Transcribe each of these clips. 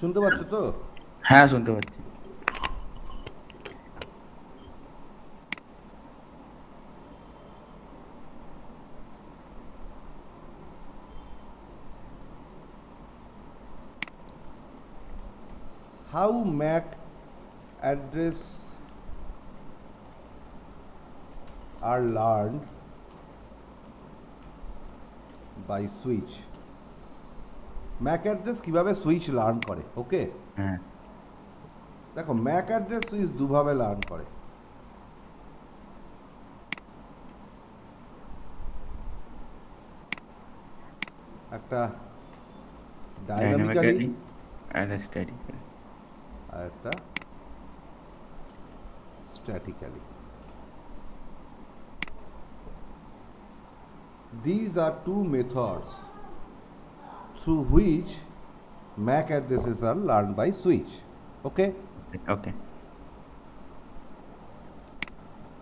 শুনতে পাচ্ছ তো? হ্যাঁ, শুনতে পাচ্ছি। How MAC address are learned by switch. MAC address কিভাবে সুইচ লার্ন করে, ওকে? হ্যাঁ। দেখো, ম্যাক অ্যাড্রেস সুইচ দুভাবে লার্ন করে। একটা ডাইনামিক্যালি ডাইনামিক্যালি আর স্ট্যাটিক্যালি। আর একটা statically. These are two methods through which MAC addresses are learned by switch. Okay? ওকে।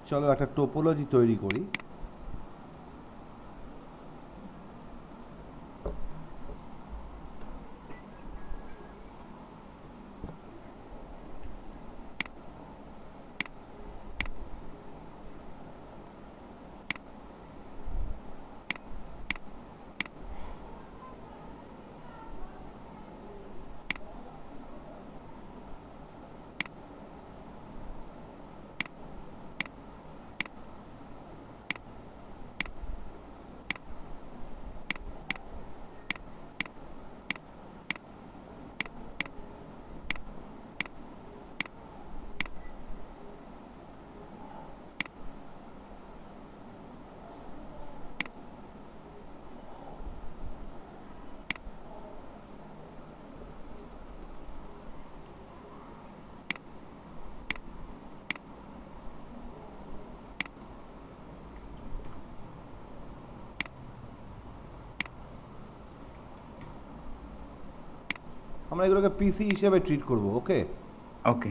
চলো একটা টোপোলজি তৈরি করি। আমরা এগুলোকে পিসি হিসেবে ট্রিট করব, ওকে? ওকে।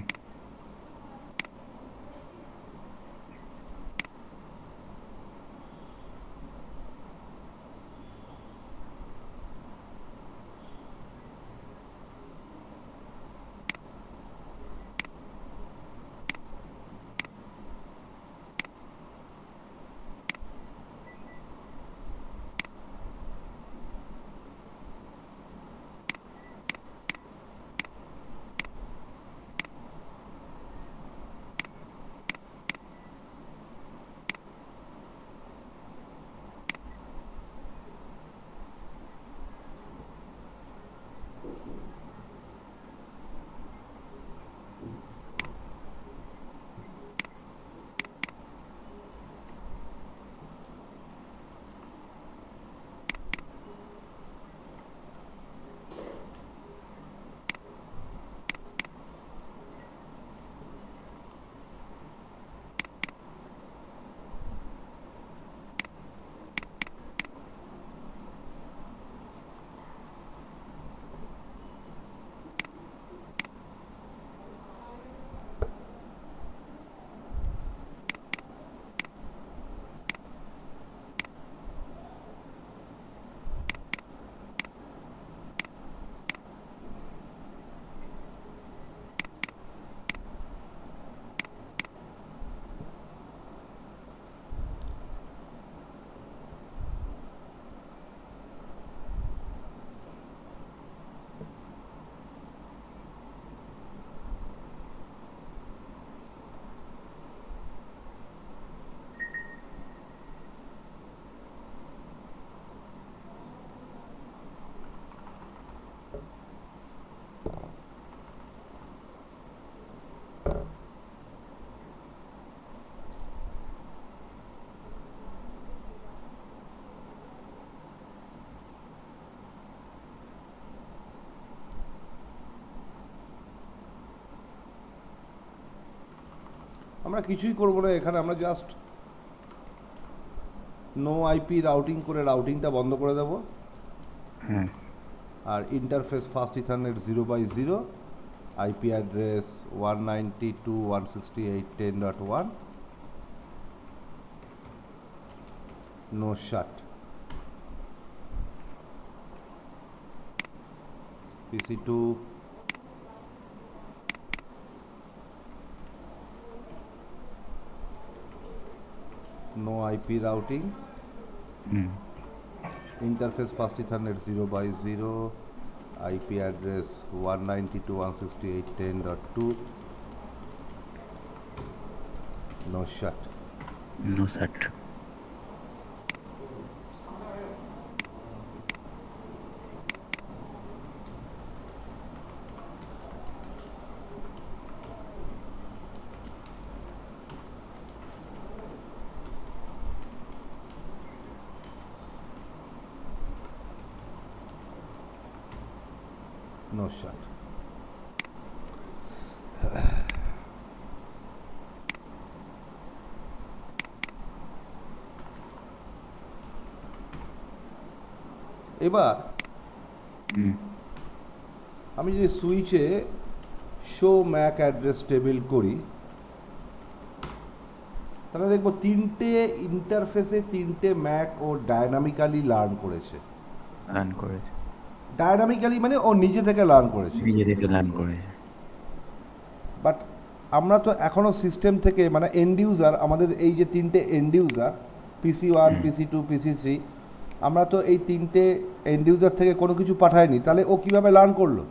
আমরা কিছুই করব না এখানে, আমরা জাস্ট নো আইপি রাউটিং করে রাউটিংটা বন্ধ করে দেব। হ্যাঁ। আর interface fast ethernet 0/0, IP address 192.168.10.1, no shut. PC2 no IP routing, Hmm. interface fast Ethernet 0x0, IP address 192.168.10.2, no shut. No shut. No shut. এবার Hmm. আমি যদি সুইচে শো ম্যাক অ্যাড্রেস টেবিল করি, তাহলে দেখবো তিনটে ইন্টারফেসে তিনটে ম্যাক ও ডায়নামিক্যালি লার্ন করেছে। রান করেছে। ডায়নামিক্যালি মানে ও নিজে থেকে লার্ন করেছে। নিজে থেকে রান করেছে। বাট আমরা তো এখনও সিস্টেম থেকে মানে এন্ড ইউজার, আমাদের এই যে তিনটে and user PC1, PC2, PC3, আমরা তো এই তিনটে এন্ড ইউজার থেকে কোনো কিছু পাঠাইনি। তাহলে ও কিভাবে লার্ন করলো?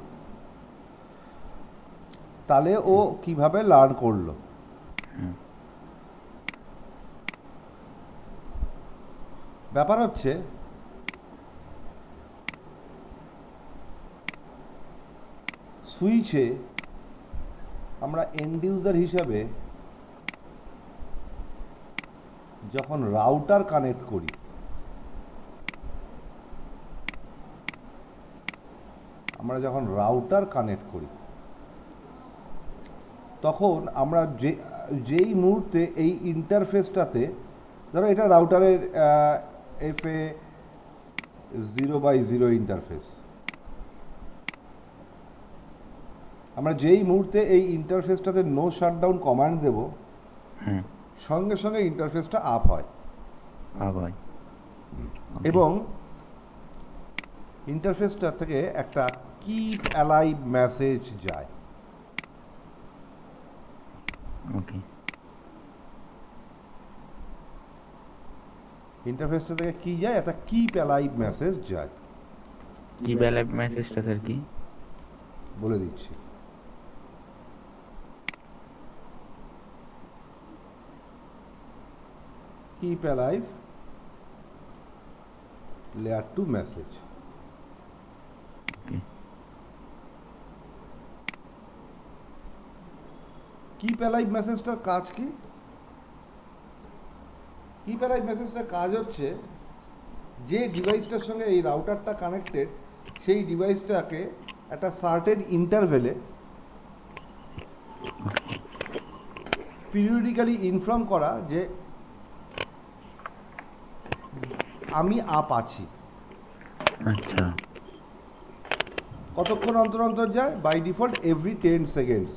ব্যাপার হচ্ছে সুইচে আমরা এন্ড ইউজার হিসাবে যখন রাউটার কানেক্ট করি, তখন আমরা যেই মুহূর্তে এই ইন্টারফেসটাতে, ধরো এটা রাউটারের FA 0x0 ইন্টারফেস, আমরা যেই মুহূর্তে এই ইন্টারফেসটাতে নো শাটডাউন কমান্ড দেব, সঙ্গে সঙ্গে ইন্টারফেসটা আপ হয় ভাই। এবং ইন্টারফেসটা থেকে একটা কিপ অ্যালাইভ মেসেজ যায়। ওকে। ইন্টারফেসটা থেকে কি যায়? একটা কিপ অ্যালাইভ মেসেজ যায়। কি বেলাইভ মেসেজটা স্যার কি? বলে দিচ্ছি। Keep alive layer 2 message. Okay. Keep alive মেসেজটার কাজ কি? Keep alive মেসেজটার কাজ হচ্ছে যে ডিভাইসটার সঙ্গে এই রাউটারটা কানেক্টেড, সেই ডিভাইসটাকে একটা সার্টেন ইন্টারভেলে পিরিয়ডিক্যালি ইনফর্ম করা যে আমি আপ আছি। আচ্ছা। কতক্ষণ অন্তর অন্তর যায়? By default every 10 seconds.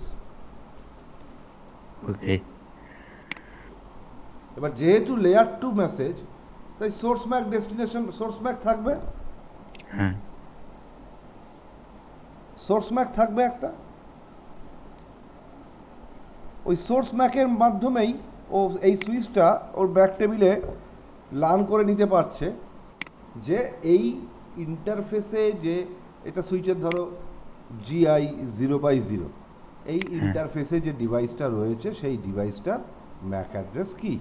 Okay. এবার যেহেতু লেয়ার 2 মেসেজ, তাই source MAC destination source MAC থাকবে। হ্যাঁ। সোর্স ম্যাক থাকবে একটা। ওই সোর্স ম্যাকের মাধ্যমেই ও এই সুইচটা ওর ব্যাক টেবিলে লার্ন করে নিতে পারছে যে এই ইন্টারফেসে যে এটা সুইচের ধরো GI 0x0, এই ইন্টারফেসে যে ডিভাইসটা রয়েছে সেই ডিভাইসটার ম্যাক অ্যাড্রেস কি।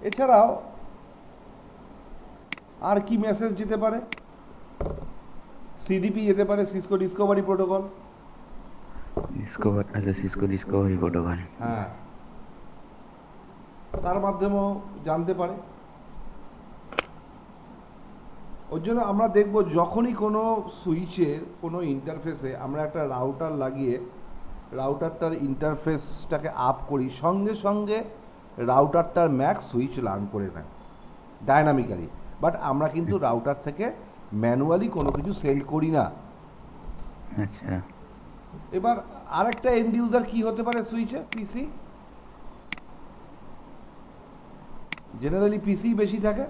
এছাড়াও আর কি মেসেজ যেতে পারে? সিডিপি যেতে পারে, Cisco Discovery protocol. Cisco Discovery protocol. হ্যাঁ, তার মাধ্যমেও জানতে পারে। ওর জন্য আমরা দেখব যখনই কোনো সুইচের কোনো ইন্টারফেসে আমরা একটা রাউটার লাগিয়ে রাউটারটার ইন্টারফেসটাকে আপ করি, সঙ্গে সঙ্গে রাউটারটার ম্যাক সুইচ লার্ন করে নেয় ডায়নামিক্যালি। বাট আমরা কিন্তু রাউটার থেকে ম্যানুয়ালি কোনো কিছু সেন্ড করি না। আচ্ছা, এবার আরেকটা এন্ড ইউজার কি হতে পারে সুইচে? পিসি। জেনারেলি পিসি বেশি থাকে।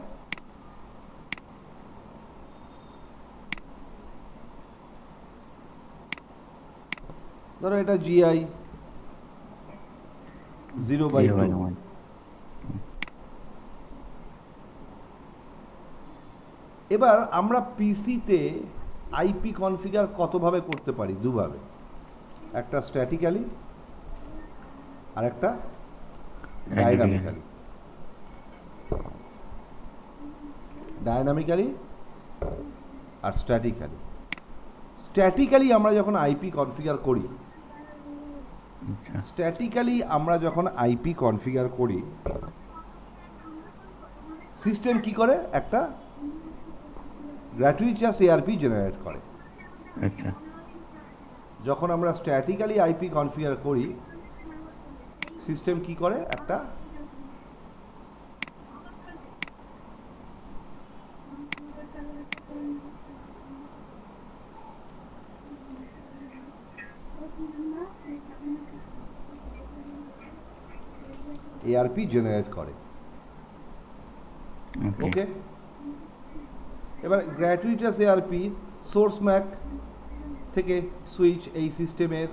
ধরো এটা জিআই 0/2। এবার আমরা পিসিতে আইপি কনফিগার কতভাবে করতে পারি? দুভাবে, একটা স্ট্যাটিক্যালি আর একটা ডাইনামিক্যালি। ডাইনামিক্যালি আর স্ট্যাটিক্যালি। স্ট্যাটিক্যালি আমরা যখন আইপি কনফিগার করি, সিস্টেম কি করে? একটা গ্র্যাচুইটাস এআরপি জেনারেট করে। আচ্ছা, যখন আমরা স্ট্যাটিক্যালি আইপি কনফিগার করি, সিস্টেম কি করে? একটা এআরপি জেনারেট করে। ওকে, এবার গ্র্যাচুইটাস এআরপি সোর্স ম্যাক থেকে সুইচ এই সিস্টেমের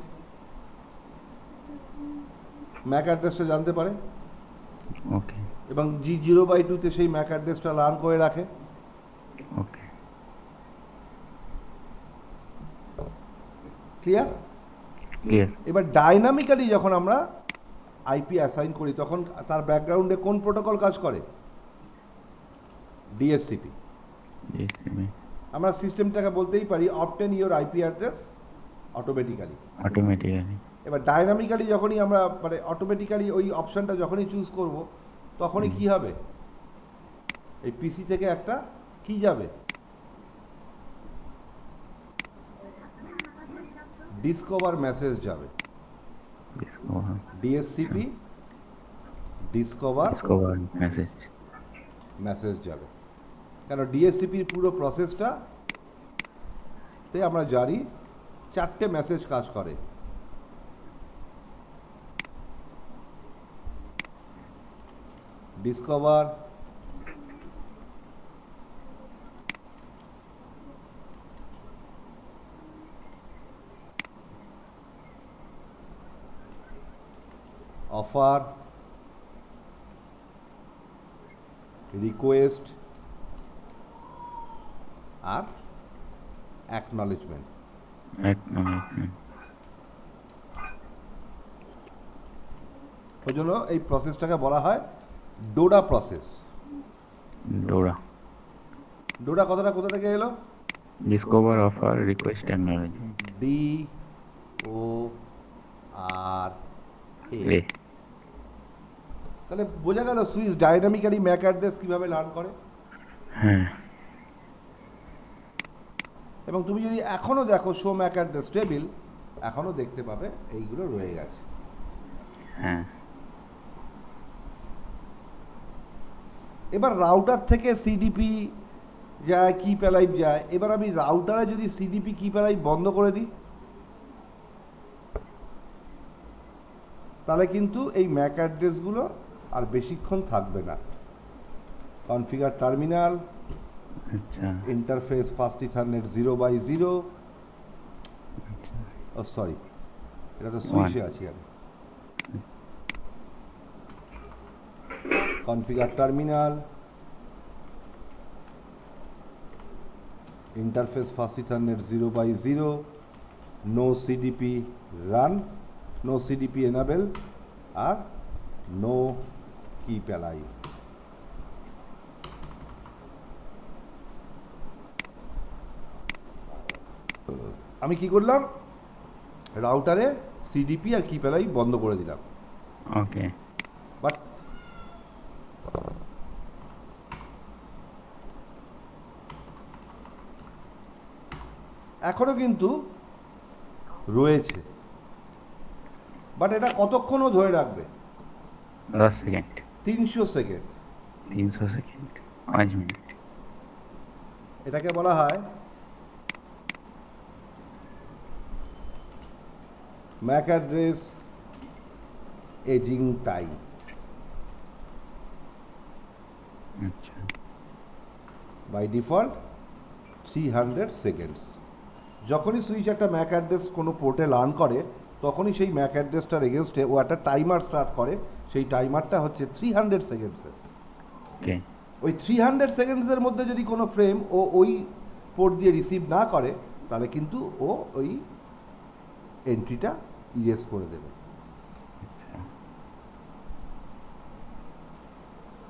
ম্যাক অ্যাড্রেসটা জানতে পারে। ওকে, এবং G0/2-তে সেই ম্যাক অ্যাড্রেসটা লার্ন করে রাখে। ওকে, ক্লিয়ার? ক্লিয়ার। এবার ডাইনামিক্যালি যখন আমরা আইপি অ্যাসাইন করি, তখন তার ব্যাকগ্রাউন্ডে কোন প্রোটোকল কাজ করে? ডিএসসিপি। আমরা সিস্টেমটাকে বলতেই পারি obtain your IP address automatically. এবার ডাইনামিক্যালি যখনই আমরা মানে অটোমেটিক্যালি ওই অপশনটা যখনই চুজ করব, তখনই কি হবে? এই পিসি থেকে একটা কি যাবে? ডিসকভার মেসেজ যাবে। ডিএসসিপি ডিসকভার মেসেজ যাবে। কেন? ডিএসসিপির পুরো প্রসেসটা তে আমরা জানি 4টে মেসেজ কাজ করে। ডিসকভার, অফার, রিকোয়েস্ট আর অ্যাকনলেজমেন্ট। ওই জন্য এই প্রসেসটাকে বলা হয় ডোডা প্রসেস। ডোডা কথাটা কোথা থেকে এলো? Discover, offer, request, acknowledgement. DORA। তাহলে বোঝা গেল সুইচ ডাইনামিক্যালি ম্যাক অ্যাড্রেস কিভাবে লার্ন করে। হ্যাঁ, এবং তুমি যদি এখনো দেখো শো ম্যাক অ্যাড্রেস টেবিল, এখনো দেখতে পাবে এইগুলো রয়ে গেছে। হ্যাঁ, এবার রাউটার থেকে সিডিপি যায়, কি প্যালাইভ যায়। এবার আমি রাউটারে যদি সিডিপি কি প্যালাইভ বন্ধ করে দিই, তাহলে কিন্তু এই ম্যাক অ্যাড্রেসগুলো আর বেশিক্ষণ থাকবে না। কনফিগার টার্মিনাল, আচ্ছা, interface fast ethernet 0/0। Oh sorry, এটা তো সুইচে আছি আমি। Configure terminal, interface fast ethernet 0/0, no CDP run, no CDP enable আর নো কি প্যালাইভ। আমি কি করলাম, রাউটারে সিডিপি আর কিপ অ্যালাই বন্ধ করে দিলাম, ওকে। বাট এখনো কিন্তু রয়েছে, বাট এটা কতক্ষণও ধরে রাখবে? 10 সেকেন্ড, 300 সেকেন্ড। 300 second, 5 minute. এটাকে বলা হয় ম্যাক অ্যাড্রেস এজিং টাইম। আচ্ছা, বাই ডিফল্ট 300 সেকেন্ডস। যখনই সুইচ একটা ম্যাক অ্যাড্রেস কোনো পোর্টে লার্ন করে, তখনই সেই ম্যাক অ্যাড্রেসটার এগেনস্টে ও একটা টাইমার স্টার্ট করে। সেই টাইমারটা হচ্ছে 300 সেকেন্ডসের। ওকে। ওই 300 সেকেন্ডসের মধ্যে যদি কোনো ফ্রেম ও ওই পোর্ট দিয়ে রিসিভ না করে, তাহলে কিন্তু ও ওই এন্ট্রিটা ইরেজ করে দেবে।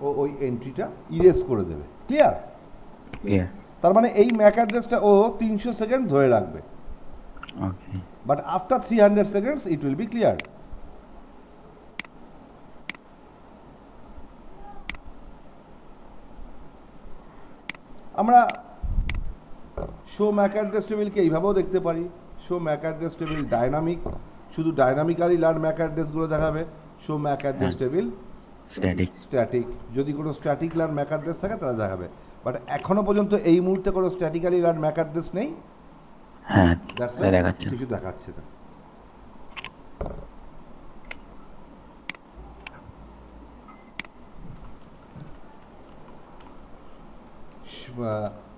ও ওই এন্ট্রিটা ইরেজ করে দেবে। ক্লিয়ার? ক্লিয়ার। তার মানে এই ম্যাক অ্যাড্রেসটা ও 300 সেকেন্ড ধরে রাখবে, okay. But after 300 seconds it will be clear. আমরা শো ম্যাক অ্যাড্রেস টেবিলকে এইভাবেও দেখতে পারি। Show MAC address table dynamic, শুধু ডায়নামিক্যালি লার্ন ম্যাক অ্যাড্রেসগুলো দেখাবে। Show MAC address table static. Static, যদি কোনো স্ট্যাটিক লার্ন ম্যাক অ্যাড্রেস থাকে তাহলে দেখাবে। বাট এখনো পর্যন্ত এই মুহূর্তে কোনো স্ট্যাটিক্যালি লার্ন ম্যাক অ্যাড্রেস নেই, হ্যাঁ, দ্যাটস তাই দেখাচ্ছে। কিছু দেখাচ্ছে না।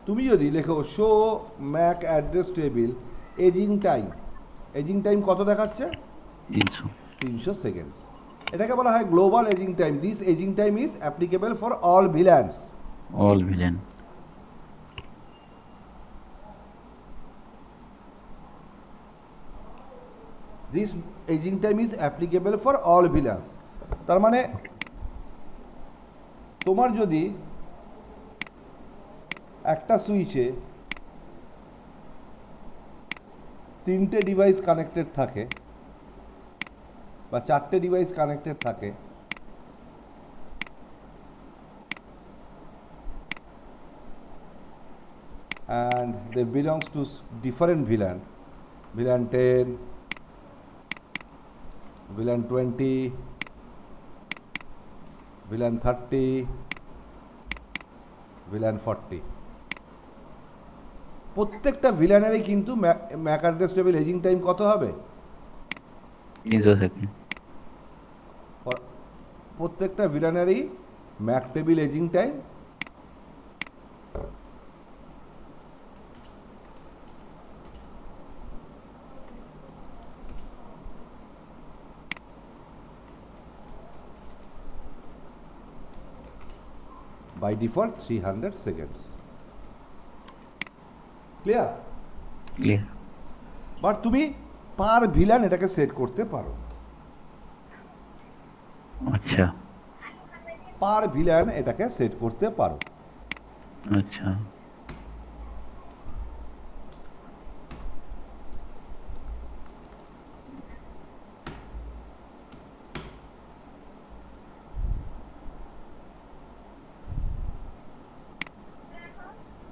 তুমি যদি লেখো show MAC address table ageing time, aging time কত দেখাচ্ছে? 300। 300 সেকেন্ডস। এটাকে বলা হয় global aging time. This aging time is applicable for all VLANs. All VLAN. This aging time is applicable for all VLANs. তার মানে তোমার যদি একটা সুইচে 3টে ডিভাইস কানেক্টেড থাকে বা 4টে ডিভাইস কানেক্টেড থাকে, and they belongs to different VLAN, VLAN 10, VLAN 20, VLAN 30, VLAN 40। প্রত্যেকটা ভিলানেরই কিন্তু MAC address table ageing time কত হবে? 300 সেকেন্ড। প্রত্যেকটা ভিলানেরই MAC table ageing time by default 300 seconds. Clear? Clear. But তুমি পার ভিলান এটাকে সেট করতে পারো। আচ্ছা। পার ভিলান এটাকে সেট করতে পারো। আচ্ছা।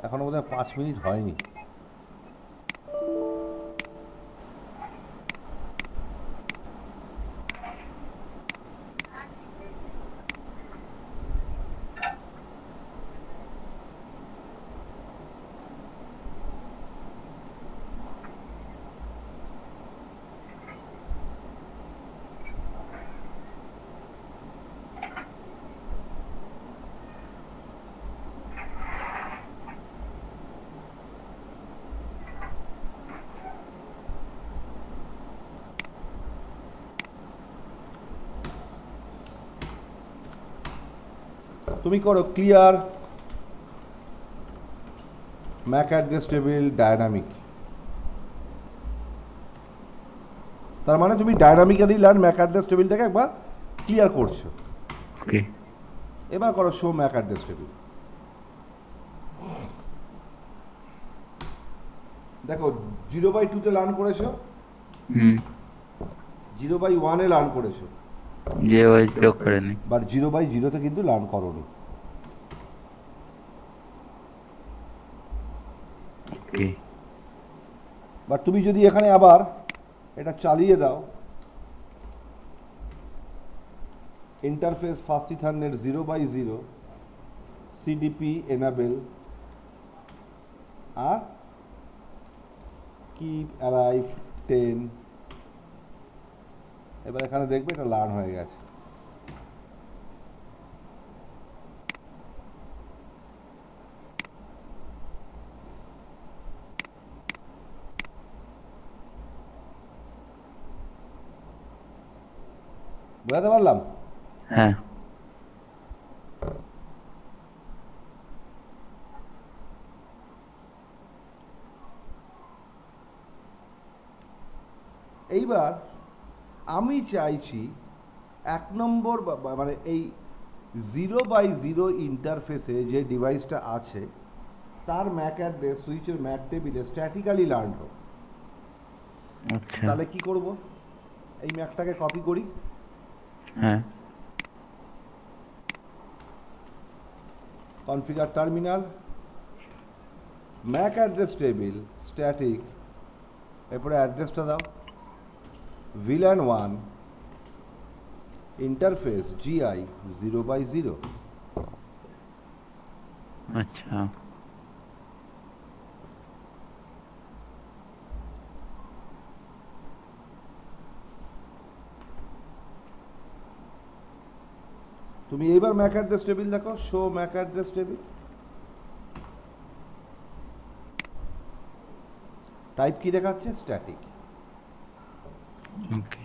এখনো বোধহয় 5 মিনিট হয়নি। তুমি করো clear Mac address table dynamic. তার মানে তুমি ডায়নামিক্যালি লার্ন ম্যাক অ্যাড্রেস টেবিলটাকে একবার ক্লিয়ার করছো। ওকে। এবার করো শো ম্যাক অ্যাড্রেস টেবিল। দেখো 0/2-তে লার্ন করেছো, হুম 0/1-এ লার্ন করেছো, যে ওই যোগ করে নি। বাট 0/0-তে কিন্তু লার্ন করোনি। ওকে। বাট তুমি যদি এখানে আবার এটা চালিয়ে দাও, interface fast ethernet 0/0 CDP enable আর কিপ অ্যালাইভ 10, এবার এখানে দেখবে এটা লার্ন হয়ে গেছে। বোঝাতে পারলাম? হ্যাঁ। এইবার আমি চাইছি 1 নম্বর মানে এই 0/0 ইন্টারফেসে যে ডিভাইসটা আছে তার ম্যাক অ্যাড্রেস সুইচের ম্যাক টেবিলে স্ট্যাটিক্যালি লার্ন হোক। আচ্ছা। তাহলে কি করব, এই ম্যাকটাকে কপি করি, হ্যাঁ। Configure terminal, MAC address table static, এরপরে অ্যাড্রেসটা দাও VLAN 1 ইন্টারফেস GI 0/0। আচ্ছা। তুমি এইবার ম্যাক অ্যাড্রেস টেবিল দেখো, show MAC address table, type কি দেখাচ্ছে, স্ট্যাটিক। ওকে।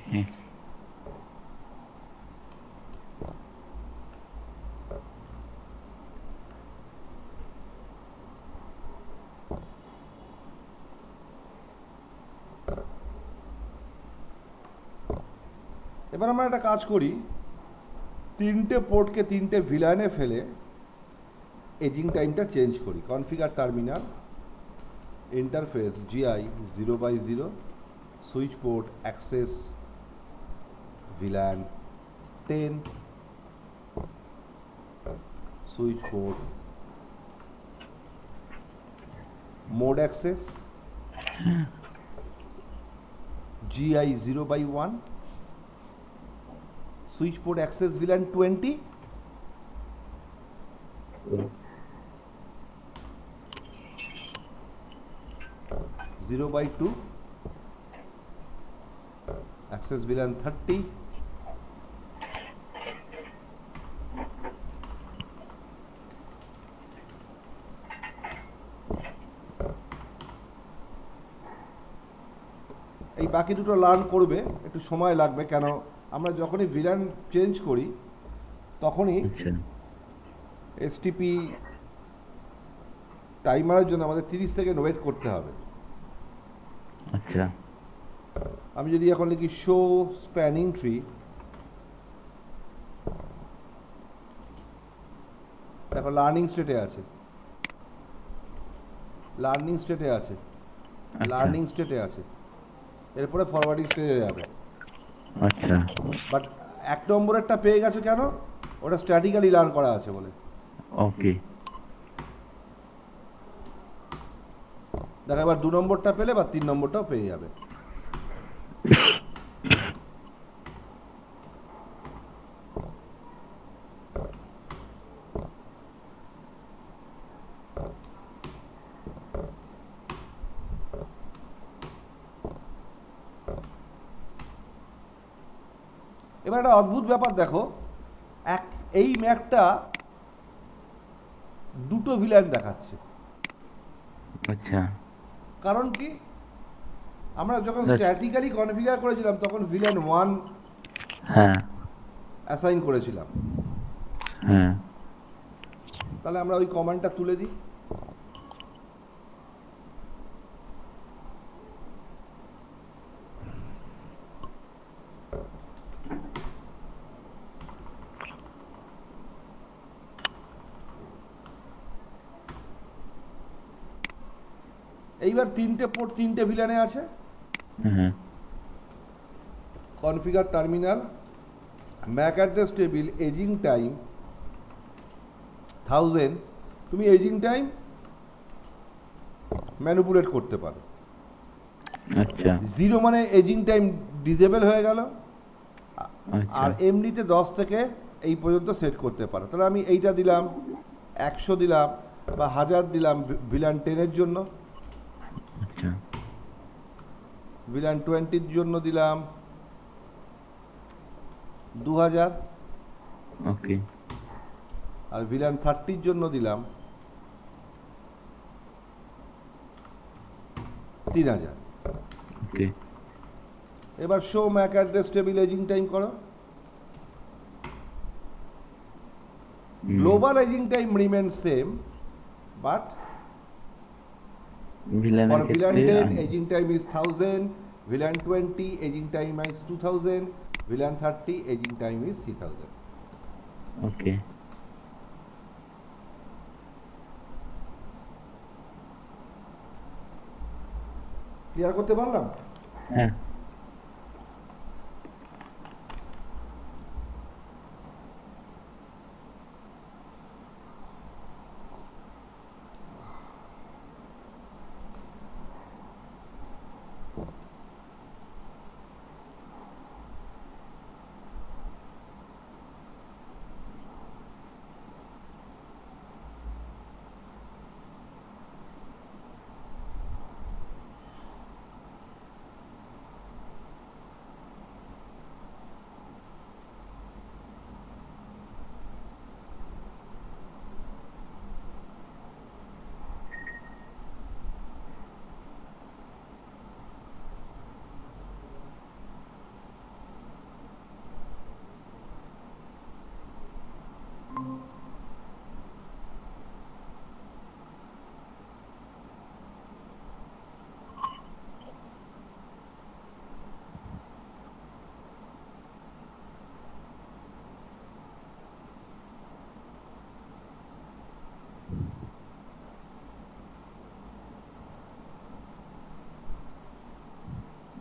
এবার আমরা একটা কাজ করি, 3টে পোর্টকে 3টে ভিলানে ফেলে এজিং টাইমটা চেঞ্জ করি। Configure terminal, interface GI 0/0 switch port access VLAN 10 switch port mode access GI 0/1 switch port access VLAN 20 0/2 access VLAN 30 এই বাকি দুটো লার্ন করবে, একটু সময় লাগবে, কেন আমরা যখনই VLAN চেঞ্জ করি তখনই আচ্ছা। এসটিপি টাইমারের জন্য আমাদের 30 সেকেন্ড ওয়েট করতে হবে। আচ্ছা। আমি যদি এখন লিখি শো স্প্যানিং ট্রি, দেখো লার্নিং স্টেটে আছে, লার্নিং স্টেটে আছে, লার্নিং স্টেটে আছে, এরপরে ফরওয়ার্ডিং স্টেজে যাবে। আচ্ছা। বাট 1 নম্বরেরটা পেয়ে গেছে কেন, ওটা স্ট্র্যাটিক্যালি লার্ন করা আছে বলে। ওকে। দেখো এবার 2 নম্বরটা পেলে বা 3 নম্বরটাও পেয়ে যাবে। এবার একটা অদ্ভুত ব্যাপার দেখো, এই ম্যাকটা 2টো ভিলান দেখাচ্ছে। আচ্ছা। কারণ কি, আমরা যখন That's- স্ট্র্যাটিক্যালি কনফিগার করেছিলাম তখন VLAN 1 হ্যাঁ। অ্যাসাইন করেছিলাম। হ্যাঁ। তাহলে আমরা ওই কমান্ডটা তুলে দিই, এইবার তিনটে পোর্ট তিনটে ভিলানে আছে। হ্যাঁ configure terminal, MAC address table, ageing time 1000। তুমি এজিং টাইম ম্যানিপুলেট করতে পারো। আচ্ছা 0 মানে এজিং টাইম ডিসেবল হয়ে গেল। আচ্ছা আর এমনিতে 10 থেকে এই পর্যন্ত সেট করতে পারো। তাহলে আমি এইটা দিলাম 100 দিলাম বা 1000 দিলাম ভিলান 10-এর জন্য, আচ্ছা ভিলান 20-র জন্য দিলাম 2000, ওকে আর ভিলান 30-র জন্য দিলাম 3000। ওকে এবার show MAC address table ageing time করো। Global aging time remains same, but ভিলানের for VLAN ক্ষেত্রে 10 aging time is 1000, VLAN 20 aging time is 2000, VLAN 30 aging time is 3000. Okay clear করতে পারলাম? হ্যাঁ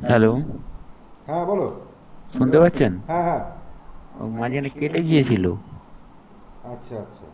হ্যালো হ্যাঁ বলো। শুনতে পাচ্ছেন? হ্যাঁ হ্যাঁ ও মাঝখানে কেটে গিয়েছিল। আচ্ছা আচ্ছা।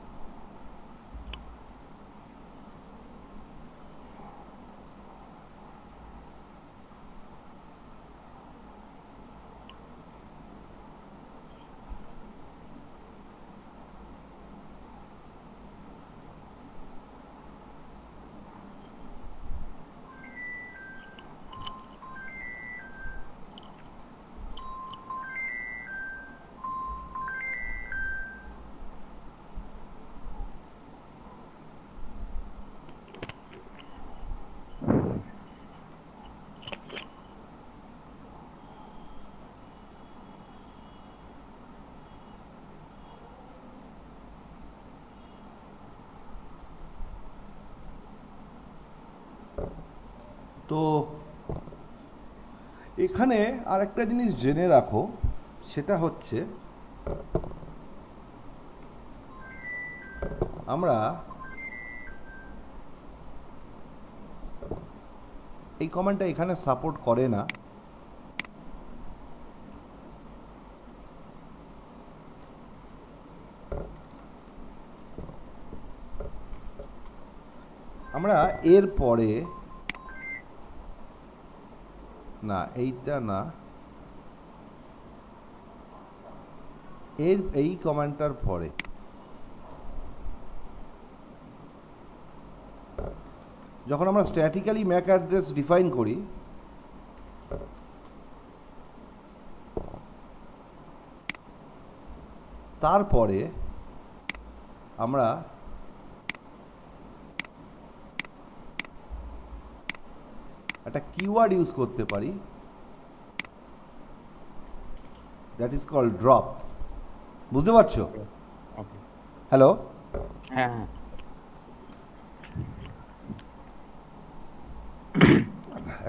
তো এখানে আরেকটা জিনিস জেনে রাখো, সেটা হচ্ছে আমরা এই কমান্ডটা এখানে সাপোর্ট করে না। আমরা এর পরে না, এইটা না, এই কমান্ডটার পরে যখন আমরা স্ট্যাটিক্যালি ম্যাক অ্যাড্রেস ডিফাইন করি, তারপরে আমরা একটা কিওয়ার্ড ইউজ করতে পারি, দ্যাট ইজ কল্ড ড্রপ। বুঝতে পারছো? ওকে হ্যালো, হ্যাঁ হ্যাঁ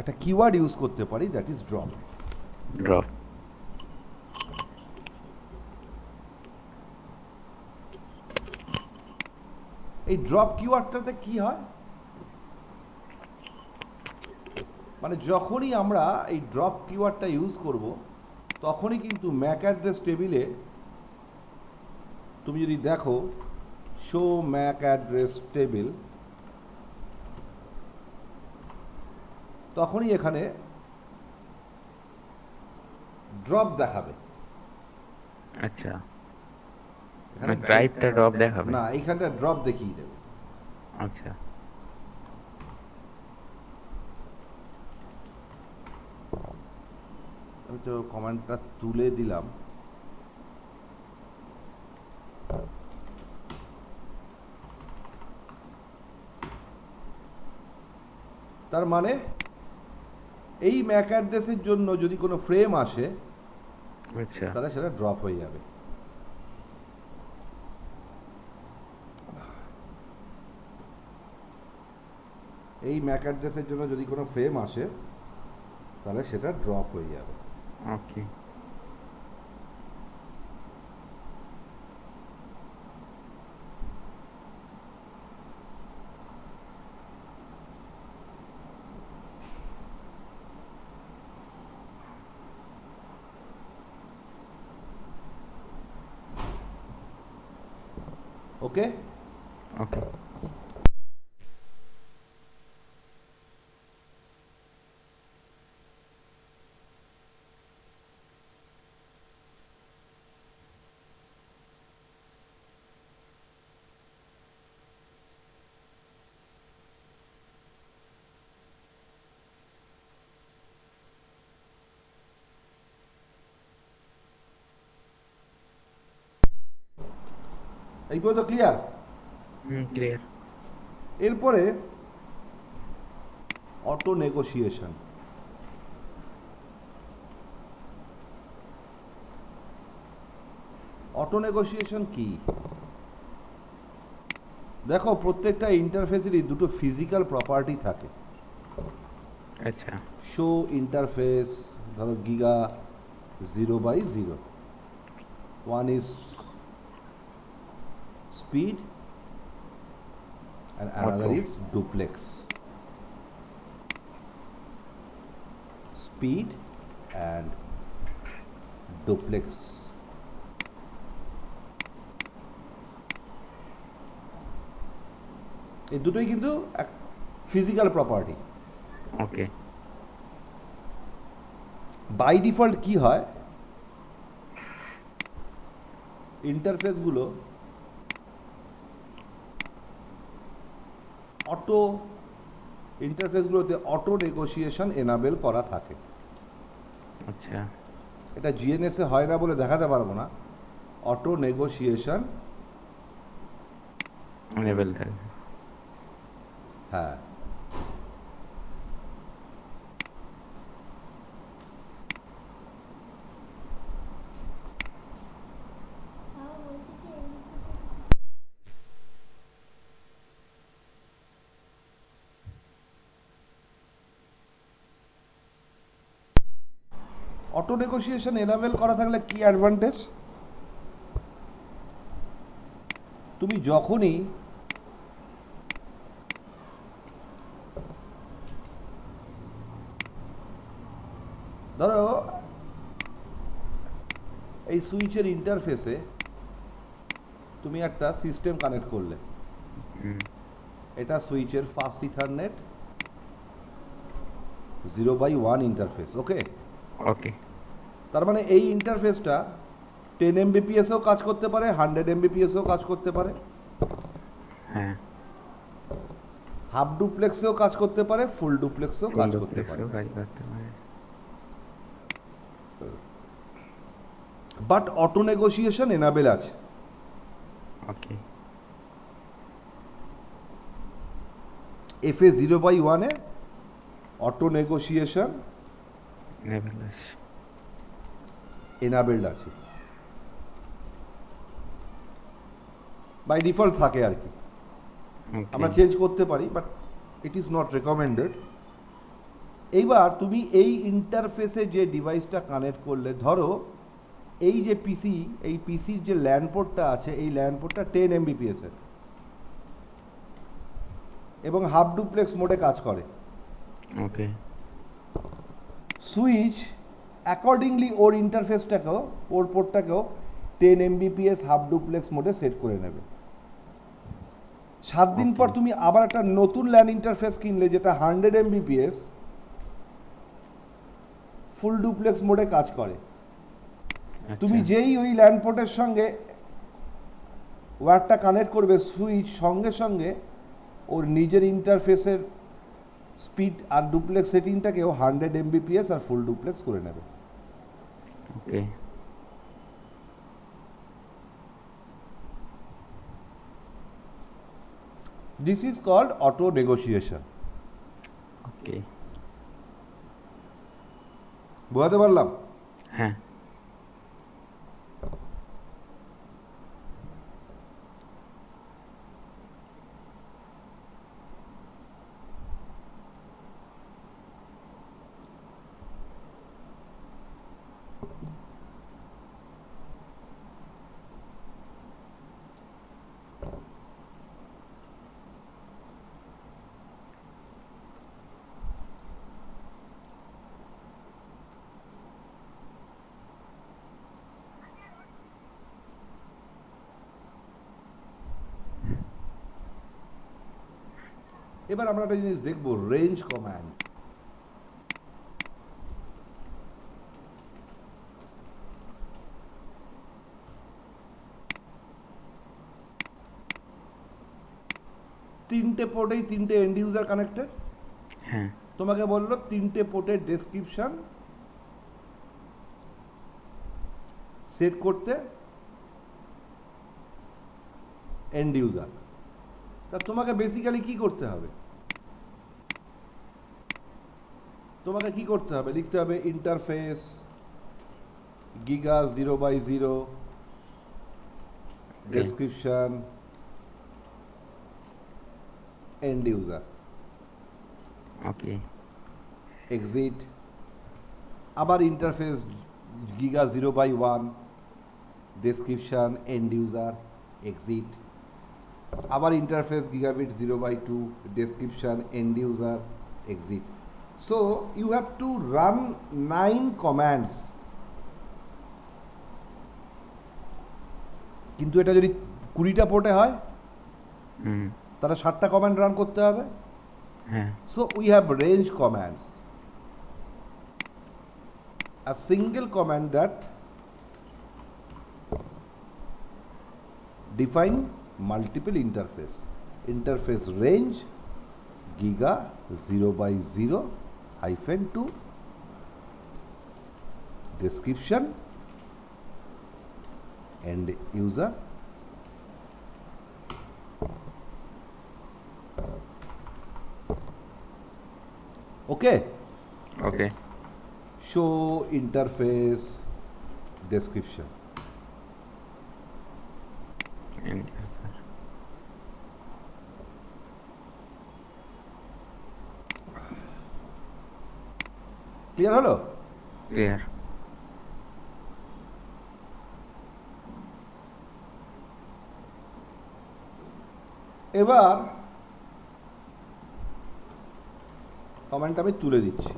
একটা কিওয়ার্ড ইউজ করতে পারি, দ্যাট ইজ ড্রপ। ড্রপ এই ড্রপ কিওয়ার্ডটাতে কি হয়? মানে যখনই আমরা এই ড্রপ কিওয়ার্ডটা ইউজ করব তখনই কিন্তু ম্যাক অ্যাড্রেস টেবিলে তুমি যদি দেখো শো ম্যাক অ্যাড্রেস টেবিল, তখনই এখানে ড্রপ দেখাবে। আচ্ছা, এখানে ড্রাইভটা ড্রপ দেখাবে? না, এইখানটা ড্রপ দেখিয়ে দেবে। আচ্ছা, আমি তো কমান্ডটা তুলে দিলাম। তার মানে এই ম্যাক অ্যাড্রেসের জন্য যদি কোনো ফ্রেম আসে আচ্ছা, তাহলে সেটা ড্রপ হয়ে যাবে। এই ম্যাক অ্যাড্রেসের জন্য যদি কোনো ফ্রেম আসে তাহলে সেটা ড্রপ হয়ে যাবে। ওকে। ওকে, ওকে, এই পর্যন্ত ক্লিয়ার? ক্লিয়ার। এরপরে অটো নেগোসিয়েশন। অটো নেগোসিয়েশন কি? দেখো, প্রত্যেকটা ইন্টারফেসেরই দুটো ফিজিক্যাল প্রপার্টি থাকে। আচ্ছা, শো ইন্টারফেস, ধরো giga 0/0, one is speed and another Auto. is duplex. Speed and duplex. এই দুটোই কিন্তু physical property. Okay, by default কি হয়, ইন্টারফেসগুলো অটো ইন্টারফেসগুলোতে অটো নেগোসিয়েশন এনাবেল করা থাকে। আচ্ছা, এটা জিএনএস এ হয় না বলে দেখাতে পারবো না। অটো নেগোসিয়েশন, এনেবল থাকে। হ্যাঁ, অটো নেগোসিয়েশন এনাবেল করা থাকলে কি অ্যাডভান্টেজ? তুমি যখনই ধরো এই সুইচের ইন্টারফেসে তুমি একটা সিস্টেম কানেক্ট করলে, এটা সুইচের ফাস্ট ইথারনেট 0/1 ইন্টারফেস। ওকে, ওকে, তার মানে এই ইন্টারফেসটা 10 Mbps-এও কাজ করতে পারে, 100 Mbps-এও কাজ করতে পারে, হ্যাঁ, হাফ ডুপ্লেক্সেও কাজ করতে পারে, ফুল ডুপ্লেক্সেও কাজ করতে পারে। কাজ করতে পারে। বাট অটো নেগোসিয়েশন এনাবেল আছে। ওকে, FA 0/1-এ অটো নেগোসিয়েশন এনেবল আছে। এনাবেলড আছে, বাই ডিফল্ট থাকে আর কি। আমরা চেঞ্জ করতে পারি, but it is not recommended. এইবার তুমি এই ইন্টারফেসে যে ডিভাইসটা কানেক্ট করলে, ধরো এই যে পিসি, এই পিসির যে ল্যান্ড পোর্টটা আছে, এই ল্যান্ড পোর্টটা 10 Mbps এর এবং হাফ ডুপ্লেক্স মোডে কাজ করে। ওকে, সুইচ অ্যাকর্ডিংলি ওর ইন্টারফেসটাকেও, ওর পোর্টটাকেও 10 Mbps হাফ ডুপ্লেক্স মোডে সেট করে নেবে। 7 দিন পর Okay. তুমি আবার একটা নতুন ল্যান ইন্টারফেস কিনলে যেটা 100 Mbps ফুল ডুপ্লেক্স মোডে কাজ করে। তুমি আচ্ছা। যেই ওই ল্যান পোর্টের সঙ্গে ওয়্যারটা কানেক্ট করবে, সুইচ সঙ্গে সঙ্গে ওর নিজের ইন্টারফেসের স্পিড আর ডুপ্লেক্স সেটিংটাকেও 100 Mbps আর ফুল ডুপ্লেক্স করে নেবে। Okay. This is called auto negotiation. Okay. বোঝাতে পারলাম? হ্যাঁ। এবার আমরা একটা জিনিস দেখব, রেঞ্জ কমান্ড। তিনটে পোর্টেই তিনটে এন্ড ইউজার কানেক্টেড। হ্যাঁ। তোমাকে বললো তিনটে পোর্টের ডেসক্রিপশন সেট করতে এন্ড ইউজার। তা তোমাকে বেসিক্যালি কি করতে হবে? তোমাকে কি করতে হবে? লিখতে হবে interface giga 0/0 description end user okay. Exit, আবার interface giga 0/1 description end user exit, আবার interface gigabit 0/2 description end user exit. So you have to run 9 commands. কিন্তু এটা যদি 20টা পোর্টে হয় হুম। তাহলে 60টা কমান্ড রান করতে হবে। হ্যাঁ। So we have range commands. A single command that define multiple interface. Interface range giga 0/0 -2 description and user. Okay. Okay. Show interface description. And user. Clear হলো? Clear. এবার কমেন্ট আমি তুলে দিচ্ছি।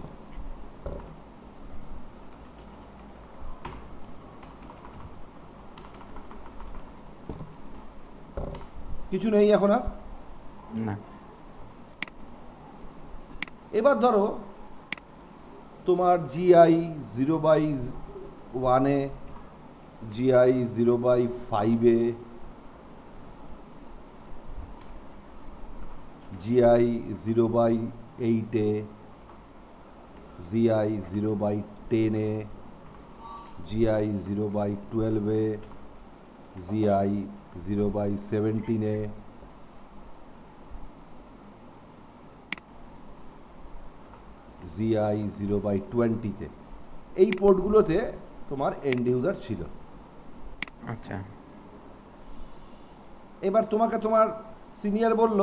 কিছু নেই এখন আর। না। এবার ধরো তোমার GI 0/1-এ, GI 0/5-এ, GI 0/8-এ, GI 0/10-এ, GI 0/12-এ, GI 0/17-এ, GI 0/20-তে, এই পোর্টগুলোতে তোমার এন্ড ইউজার ছিল। আচ্ছা। এবার তোমাকে তোমার সিনিয়র বলল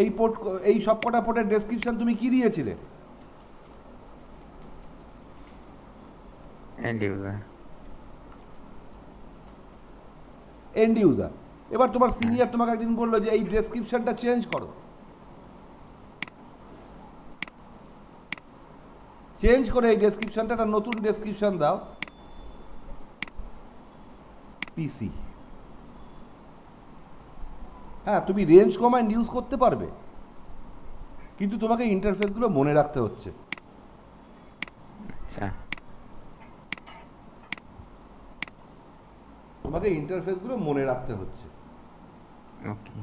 এই পোর্ট, এই সবকটা পোর্টের ডেসক্রিপশন তুমি কি দিয়েছিলে? And user. And user. এবার তোমার সিনিয়র তোমাকে একদিন বললো যে এই ডেসক্রিপশনটা চেঞ্জ করো। চেঞ্জ করে এই ডেসক্রিপশনটা একটা নতুন ডেসক্রিপশন দাও, পিসি। হ্যাঁ, তুমি রেঞ্জ কমান্ড ইউজ করতে পারবে, কিন্তু তোমাকে ইন্টারফেসগুলো মনে রাখতে হচ্ছে। আচ্ছা, তোমাকে ইন্টারফেসগুলো মনে রাখতে হচ্ছে। ওকে।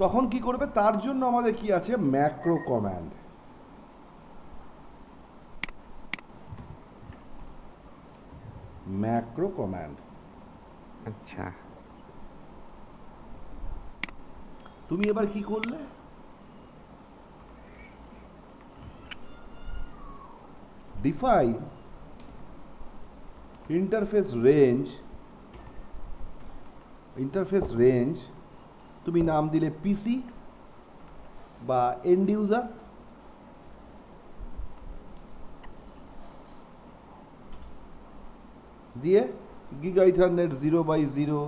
তখন কি করবে, তার জন্য আমাদের কি আছে, ম্যাক্রো কমান্ড। ম্যাক্রো কমান্ড আচ্ছা, তুমি এবার কি করলে, define interface range. Interface range তুমি নাম দিলে পিসি বা এন্ড ইউজার, দিয়ে giga ethernet 0/0,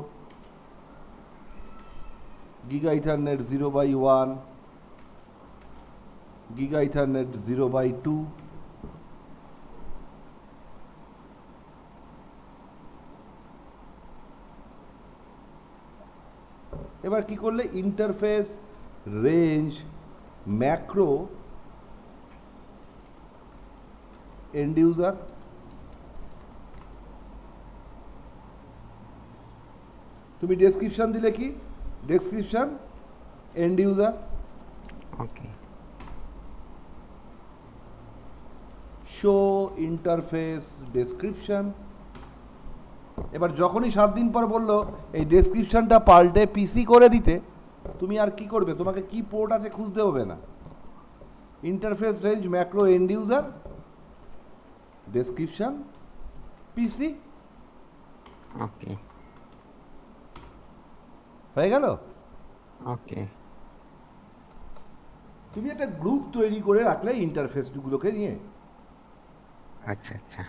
giga ethernet 0/1, giga ethernet 0/2। এবার কি করলে, interface range macro end user. তুমি ডেসক্রিপশন দিলে কি, description end user. Okay. Show interface description. এবার যখনই 7 দিন পর বললো এই ডেসক্রিপশনটা পাল্টে পিসি করে দিতে, তুমি আর কি করবে, তোমাকে কি পোর্ট আছে খুঁজতে হবে না, interface range macro end user description PC, okay. হয়ে গেল। ওকে। তুমি একটা গ্রুপ তৈরি করে রাখলে ইন্টারফেসগুলোকে নিয়ে। আচ্ছা, আচ্ছা।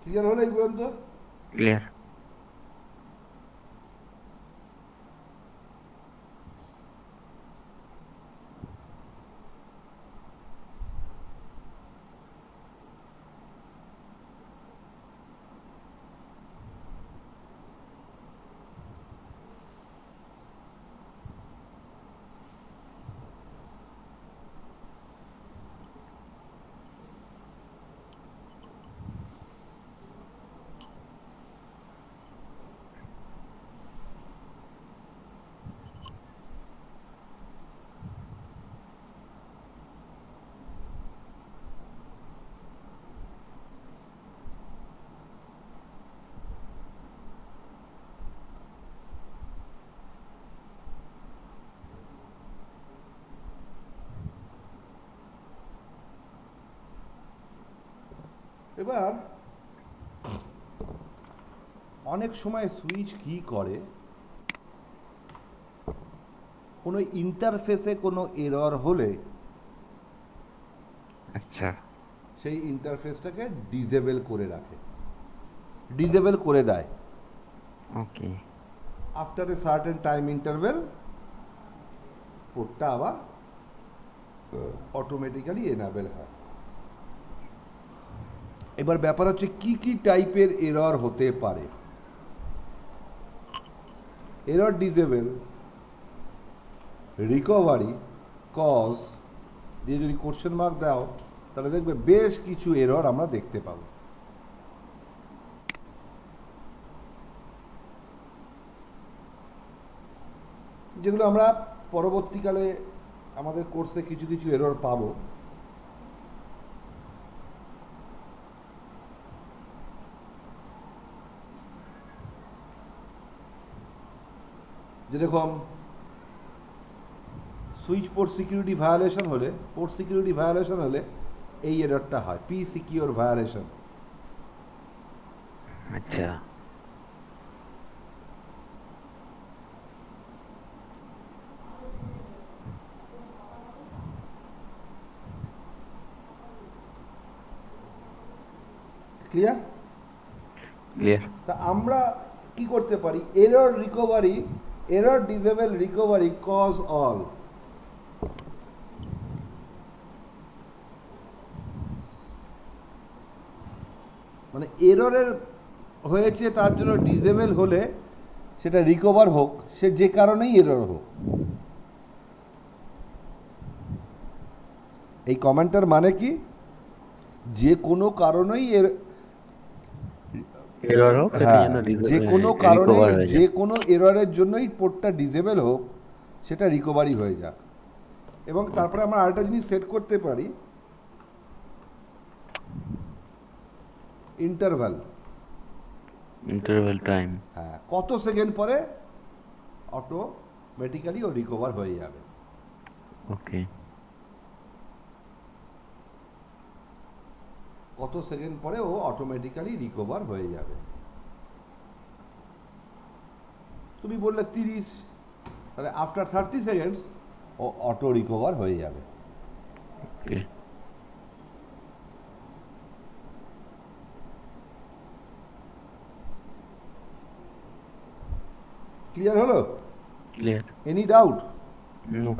ক্লিয়ার হলো এই পর্যন্ত? ক্লিয়ার। এবার অনেক সময় সুইচ কি করে, কোনো ইন্টারফেসে কোনো এরর হলে আচ্ছা, সেই ইন্টারফেসটাকে ডিসেবল করে রাখে, ডিসেবল করে দেয়। Okay, after a certain time interval পোর্টটা আবার অটোমেটিক্যালি এনাবেল হয়। এবার ব্যাপার হচ্ছে কি কি টাইপের এরর হতে পারে। এরর ডিসেবল, রিকভারি, কজ দিয়ে যদি কোশ্চেন মার্ক দাও তাহলে দেখবে বেশ কিছু এরর আমরা দেখতে পাবো। যেগুলো আমরা পরবর্তীকালে আমাদের কোর্সে কিছু কিছু এরর পাবো। যেরকম সুইচ পোর্ট সিকিউরিটি ভায়োলেশন হলে, পোর্ট সিকিউরিটি ভায়োলেশন হলে এই এররটা হয়, পি সিকিউর ভায়োলেশন। আচ্ছা, ক্লিয়ার? ক্লিয়ার। তা আমরা কি করতে পারি? Error recovery, error disable recovery cause all. মানে এররের হয়েছে তার জন্য ডিসেবল হলে সেটা রিকভার হোক, সে যে কারণেই এরর হোক। এই কমেন্টটার মানে কি? যে কোনো কারণেই এরর হোক, সেটা হ্যাঁ, যেন যে কোনো কারণে, রিকভার হয়ে যে যায়। কোনো এররের জন্যই পোর্টটা ডিসেবল হোক, সেটা রিকভারি হয়ে যাক। এবং তারপরে আমরা আরেকটা জিনিস সেট করতে পারি, ইন্টারভাল। Interval time. হ্যাঁ, কত সেকেন্ড পরে অটোমেটিক্যালি ও রিকভার হয়ে যাবে। ওকে, কত সেকেন্ড পরে ও অটোমেটিক্যালি রিকভার হয়ে যাবে। তুমি বললে 30, তাহলে আফটার 30 সেকেন্ডস ও অটো রিকভার হয়ে যাবে। ওকে, ক্লিয়ার হলো? ক্লিয়ার। Any doubt? নো।